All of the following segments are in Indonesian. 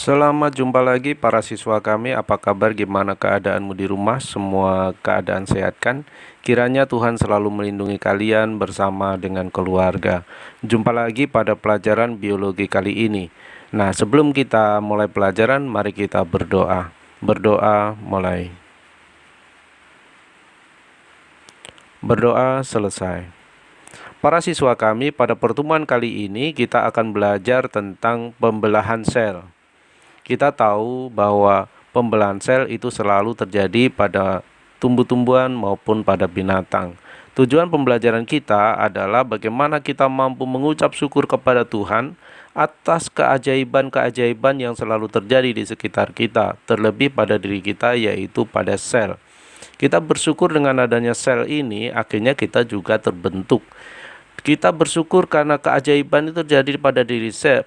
Selamat jumpa lagi para siswa kami. Apa kabar? Gimana keadaanmu di rumah? Semua keadaan sehat kan? Kiranya Tuhan selalu melindungi kalian bersama dengan keluarga. Jumpa lagi pada pelajaran biologi kali ini. Nah, sebelum kita mulai pelajaran, mari kita berdoa. Berdoa mulai. Berdoa selesai. Para siswa kami, pada pertemuan kali ini kita akan belajar tentang pembelahan sel. Kita tahu bahwa pembelahan sel itu selalu terjadi pada tumbuh-tumbuhan maupun pada binatang. Tujuan pembelajaran kita adalah bagaimana kita mampu mengucap syukur kepada Tuhan atas keajaiban-keajaiban yang selalu terjadi di sekitar kita, terlebih pada diri kita, yaitu pada sel. Kita bersyukur dengan adanya sel ini, akhirnya kita juga terbentuk. Kita bersyukur karena keajaiban itu terjadi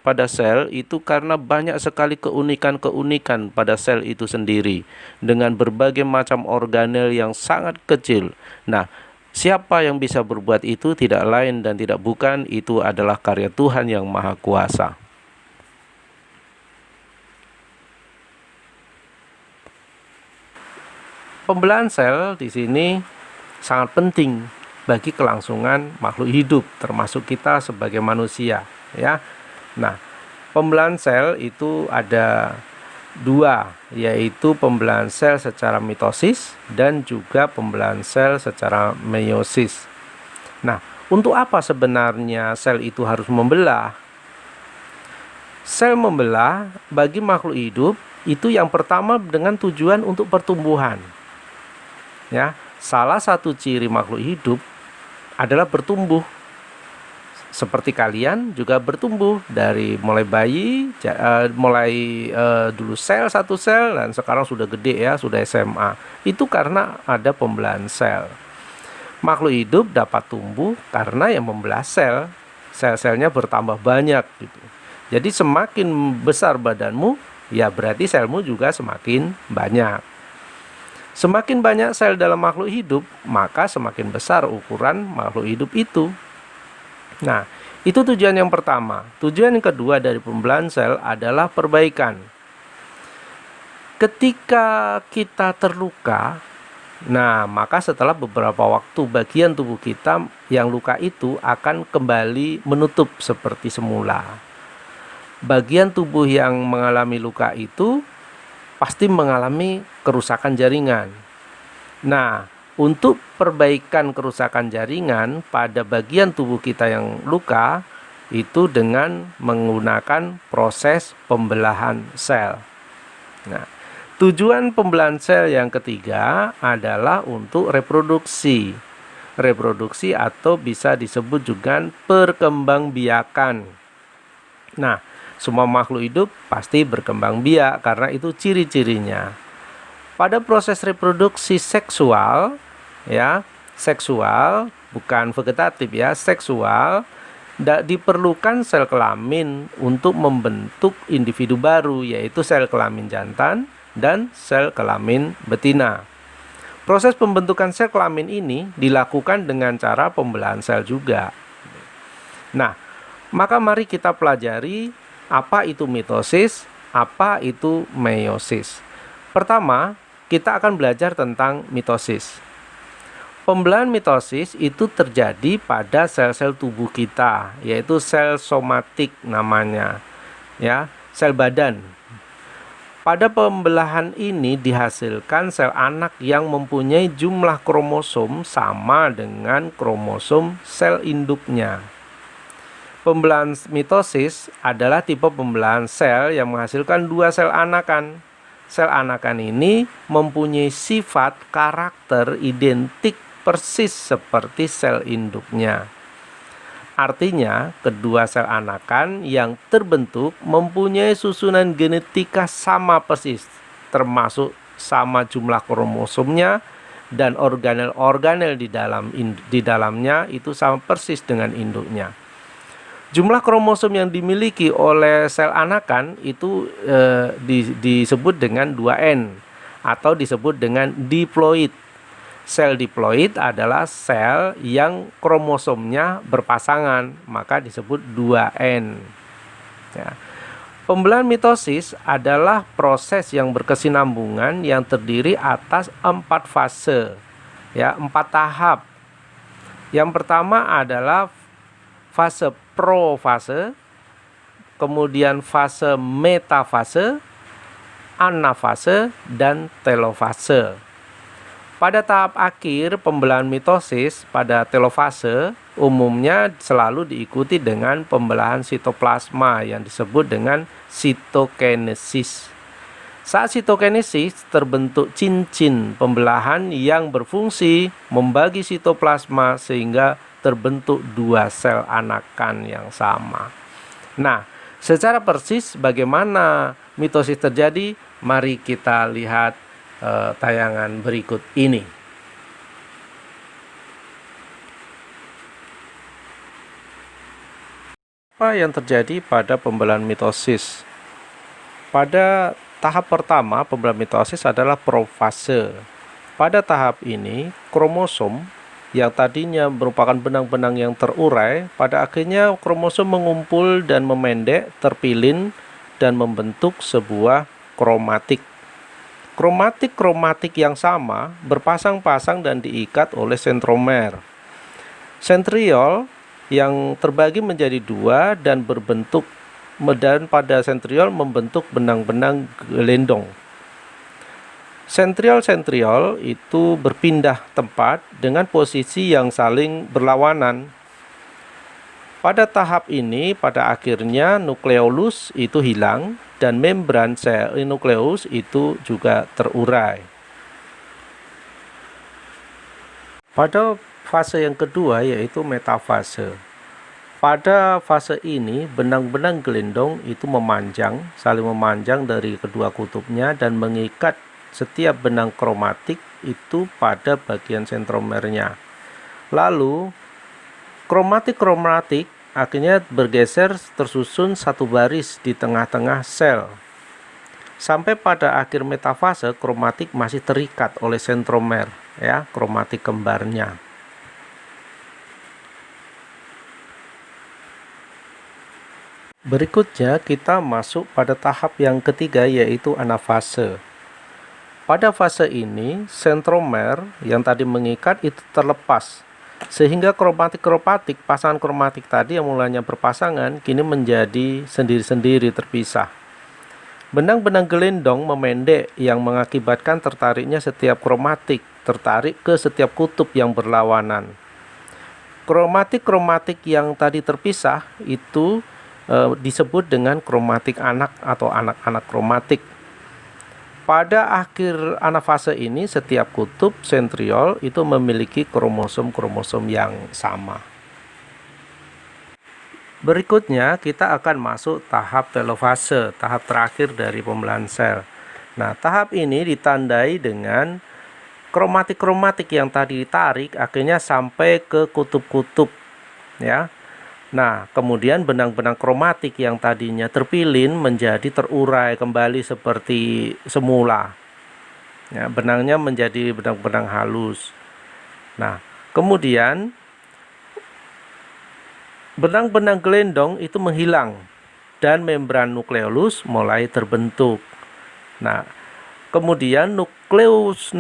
pada sel itu karena banyak sekali keunikan-keunikan pada sel itu sendiri dengan berbagai macam organel yang sangat kecil. Nah, siapa yang bisa berbuat itu? Tidak lain dan tidak bukan, itu adalah karya Tuhan yang Maha Kuasa. Pembelahan sel di sini sangat penting bagi kelangsungan makhluk hidup, termasuk kita sebagai manusia, ya. Nah, pembelahan sel itu ada dua, yaitu pembelahan sel secara mitosis dan juga pembelahan sel secara meiosis. Nah, untuk apa sebenarnya sel itu harus membelah? Sel membelah bagi makhluk hidup itu yang pertama dengan tujuan untuk pertumbuhan. Ya, salah satu ciri makhluk hidup adalah bertumbuh. Seperti kalian juga bertumbuh dari mulai bayi, dulu satu sel dan sekarang sudah gede ya, sudah SMA. Itu karena ada pembelahan sel. Makhluk hidup dapat tumbuh karena yang membelah sel. Sel-selnya bertambah banyak gitu. Jadi semakin besar badanmu, ya berarti selmu juga semakin banyak. Semakin banyak sel dalam makhluk hidup, maka semakin besar ukuran makhluk hidup itu. Nah, itu tujuan yang pertama. Tujuan yang kedua dari pembelahan sel adalah perbaikan. Ketika kita terluka, nah maka setelah beberapa waktu bagian tubuh kita yang luka itu akan kembali menutup seperti semula. Bagian tubuh yang mengalami luka itu pasti mengalami kerusakan jaringan. Nah, untuk perbaikan kerusakan jaringan pada bagian tubuh kita yang luka itu dengan menggunakan proses pembelahan sel. Nah, tujuan pembelahan sel yang ketiga adalah untuk reproduksi. Reproduksi atau bisa disebut juga perkembangbiakan. Nah, semua makhluk hidup pasti berkembang biak karena itu ciri-cirinya. Pada proses reproduksi seksual, ya, seksual bukan vegetatif ya, seksual diperlukan sel kelamin untuk membentuk individu baru, yaitu sel kelamin jantan dan sel kelamin betina. Proses pembentukan sel kelamin ini dilakukan dengan cara pembelahan sel juga. Nah, maka mari kita pelajari apa itu mitosis, apa itu meiosis. Pertama, kita akan belajar tentang mitosis. Pembelahan mitosis itu terjadi pada sel-sel tubuh kita, yaitu sel somatik namanya, ya, sel badan. Pada pembelahan ini dihasilkan sel anak yang mempunyai jumlah kromosom sama dengan kromosom sel induknya. Pembelahan mitosis adalah tipe pembelahan sel yang menghasilkan dua sel anakan. Sel anakan ini mempunyai sifat karakter identik persis seperti sel induknya. Artinya, kedua sel anakan yang terbentuk mempunyai susunan genetika sama persis, termasuk sama jumlah kromosomnya dan organel-organel di dalamnya itu sama persis dengan induknya. Jumlah kromosom yang dimiliki oleh sel anakan itu disebut dengan 2N atau disebut dengan diploid. Sel diploid adalah sel yang kromosomnya berpasangan, maka disebut 2N. Ya. Pembelahan mitosis adalah proses yang berkesinambungan yang terdiri atas 4 fase, ya, 4 tahap. Yang pertama adalah fase profase, kemudian fase metafase, anafase, dan telofase. Pada tahap akhir pembelahan mitosis pada telofase umumnya selalu diikuti dengan pembelahan sitoplasma yang disebut dengan sitokinesis. Saat sitokinesis terbentuk cincin pembelahan yang berfungsi membagi sitoplasma sehingga terbentuk 2 sel anakan yang sama. Nah, secara persis bagaimana mitosis terjadi? Mari kita lihat tayangan berikut ini. Apa yang terjadi pada pembelahan mitosis? Pada tahap pertama pembelahan mitosis adalah profase. Pada tahap ini kromosom yang tadinya merupakan benang-benang yang terurai, pada akhirnya kromosom mengumpul dan memendek, terpilin, dan membentuk sebuah kromatik. Kromatik yang sama berpasang-pasang dan diikat oleh sentromer. Sentriol yang terbagi menjadi 2 dan berbentuk, dan pada sentriol membentuk benang-benang gelendong. Sentriol itu berpindah tempat dengan posisi yang saling berlawanan. Pada tahap ini, pada akhirnya nukleolus itu hilang dan membran sel nukleus itu juga terurai. Pada fase yang kedua yaitu metafase. Pada fase ini benang-benang gelendong itu saling memanjang dari kedua kutubnya dan mengikat setiap benang kromatik itu pada bagian sentromernya. Lalu kromatik akhirnya bergeser tersusun satu baris di tengah-tengah sel. Sampai pada akhir metafase kromatik masih terikat oleh sentromer, ya, kromatik kembarnya. Berikutnya kita masuk pada tahap yang ketiga yaitu anafase. Pada fase ini sentromer yang tadi mengikat itu terlepas, sehingga kromatik pasangan kromatik tadi yang mulanya berpasangan kini menjadi sendiri-sendiri terpisah. Benang-benang gelendong memendek yang mengakibatkan tertariknya setiap kromatik tertarik ke setiap kutub yang berlawanan. Kromatik yang tadi terpisah itu disebut dengan kromatik anak atau anak-anak kromatik. Pada akhir anafase ini setiap kutub sentriol itu memiliki kromosom yang sama. Berikutnya kita akan masuk tahap telofase, tahap terakhir dari pembelahan sel. Nah, tahap ini ditandai dengan kromatik yang tadi ditarik akhirnya sampai ke kutub-kutub, ya. Nah, kemudian benang-benang kromatik yang tadinya terpilin menjadi terurai kembali seperti semula. Ya, benangnya menjadi benang-benang halus. Nah, kemudian benang-benang gelendong itu menghilang dan membran nukleolus mulai terbentuk. Nah, kemudian nukleolus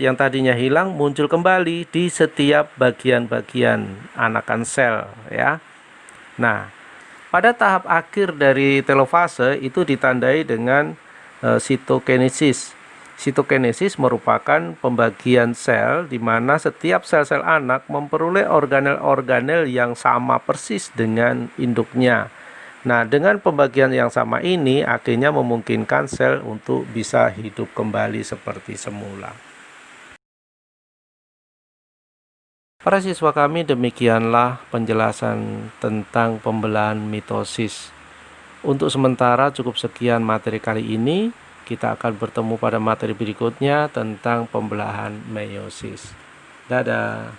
yang tadinya hilang muncul kembali di setiap bagian-bagian anakan sel, ya. Nah, pada tahap akhir dari telofase itu ditandai dengan sitokinesis. Sitokinesis merupakan pembagian sel di mana setiap sel-sel anak memperoleh organel-organel yang sama persis dengan induknya. Nah, dengan pembagian yang sama ini akhirnya memungkinkan sel untuk bisa hidup kembali seperti semula. Para siswa kami, demikianlah penjelasan tentang pembelahan mitosis. Untuk sementara cukup sekian materi kali ini. Kita akan bertemu pada materi berikutnya tentang pembelahan meiosis. Dadah.